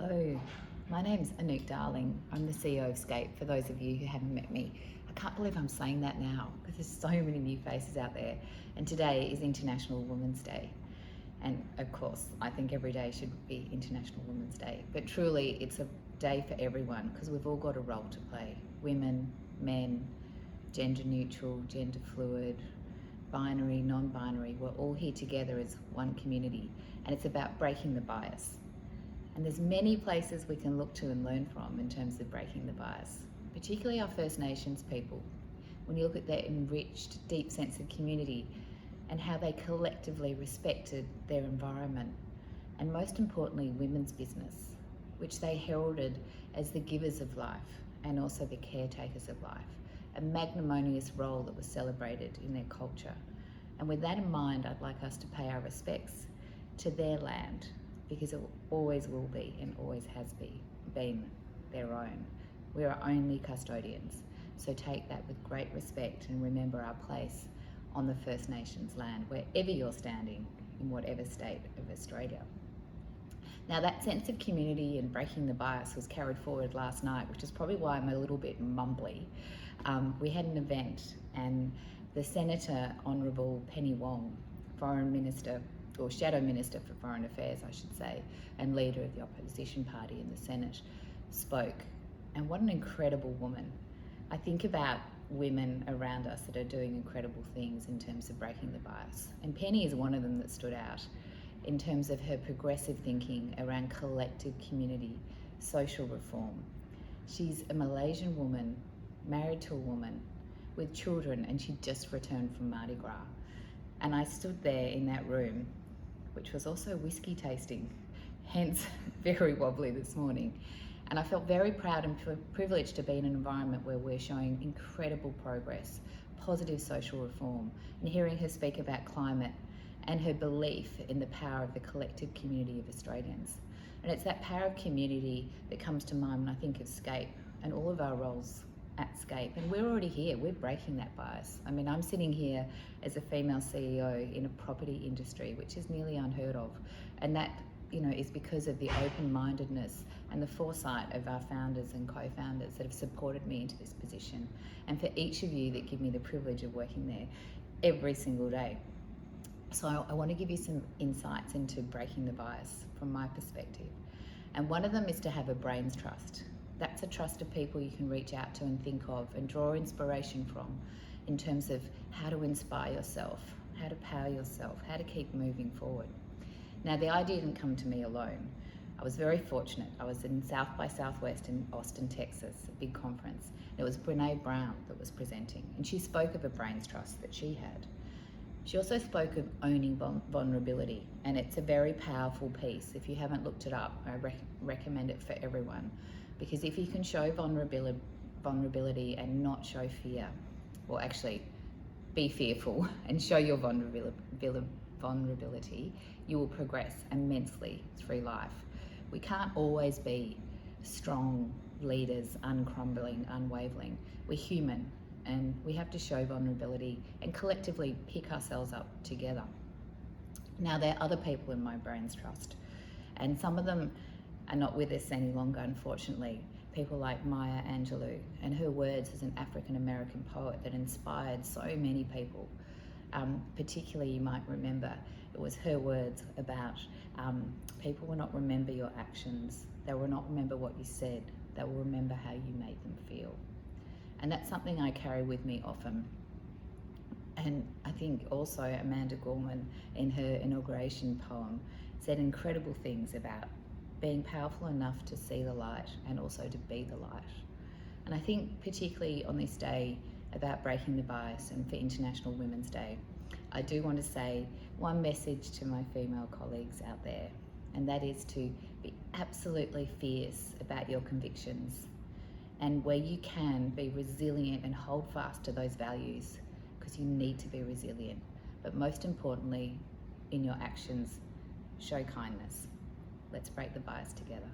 Hello, my name's Anouk Darling. I'm the CEO of Scape, for those of you who haven't met me. I can't believe I'm saying that now because there's so many new faces out there. And today is International Women's Day. And of course, I think every day should be International Women's Day. But truly, it's a day for everyone because we've all got a role to play. Women, men, gender neutral, gender fluid, binary, non-binary, we're all here together as one community. And it's about breaking the bias. And there's many places we can look to and learn from in terms of breaking the bias, particularly our First Nations people. When you look at their enriched, deep sense of community and how they collectively respected their environment, and most importantly, women's business, which they heralded as the givers of life and also the caretakers of life, a magnanimous role that was celebrated in their culture. And with that in mind, I'd like us to pay our respects to their land, because it always will be and always has been their own. We are only custodians, so take that with great respect and remember our place on the First Nations land, wherever you're standing, in whatever state of Australia. Now, that sense of community and breaking the bias was carried forward last night, which is probably why I'm a little bit mumbly. We had an event and the Senator Honourable Penny Wong, Foreign Minister, or Shadow Minister for Foreign Affairs, I should say, and leader of the opposition party in the Senate, spoke. And what an incredible woman. I think about women around us that are doing incredible things in terms of breaking the bias. And Penny is one of them that stood out in terms of her progressive thinking around collective community, social reform. She's a Malaysian woman, married to a woman with children, and she just returned from Mardi Gras. And I stood there in that room, which was also whiskey tasting, hence very wobbly this morning. And I felt very proud and privileged to be in an environment where we're showing incredible progress, positive social reform, and hearing her speak about climate and her belief in the power of the collective community of Australians. And it's that power of community that comes to mind when I think of Scape and all of our roles at Scape. And we're already here, we're breaking that bias. I mean, I'm sitting here as a female CEO in a property industry, which is nearly unheard of. And that, is because of the open-mindedness and the foresight of our founders and co-founders that have supported me into this position. And for each of you that give me the privilege of working there every single day. So I want to give you some insights into breaking the bias from my perspective. And one of them is to have a brains trust. That's a trust of people you can reach out to and think of and draw inspiration from in terms of how to inspire yourself, how to power yourself, how to keep moving forward. Now, the idea didn't come to me alone. I was very fortunate. I was in South by Southwest in Austin, Texas, a big conference. It was Brene Brown that was presenting, and she spoke of a brains trust that she had. She also spoke of owning vulnerability, and it's a very powerful piece. If you haven't looked it up, I recommend it for everyone. Because if you can show vulnerability and not show fear, or actually be fearful and show your vulnerability, you will progress immensely through life. We can't always be strong leaders, uncrumbling, unwavering. We're human and we have to show vulnerability and collectively pick ourselves up together. Now, there are other people in my brains trust, and some of them are not with us any longer, unfortunately. People like Maya Angelou and her words as an African-American poet that inspired so many people. Particularly, you might remember, it was her words about people will not remember your actions, they will not remember what you said, they will remember how you made them feel. And that's something I carry with me often. And I think also Amanda Gorman, in her inauguration poem, said incredible things about being powerful enough to see the light and also to be the light. And I think particularly on this day about breaking the bias and for International Women's Day, I do want to say one message to my female colleagues out there, and that is to be absolutely fierce about your convictions, and where you can, be resilient and hold fast to those values, because you need to be resilient. But most importantly, in your actions, show kindness. Let's break the bias together.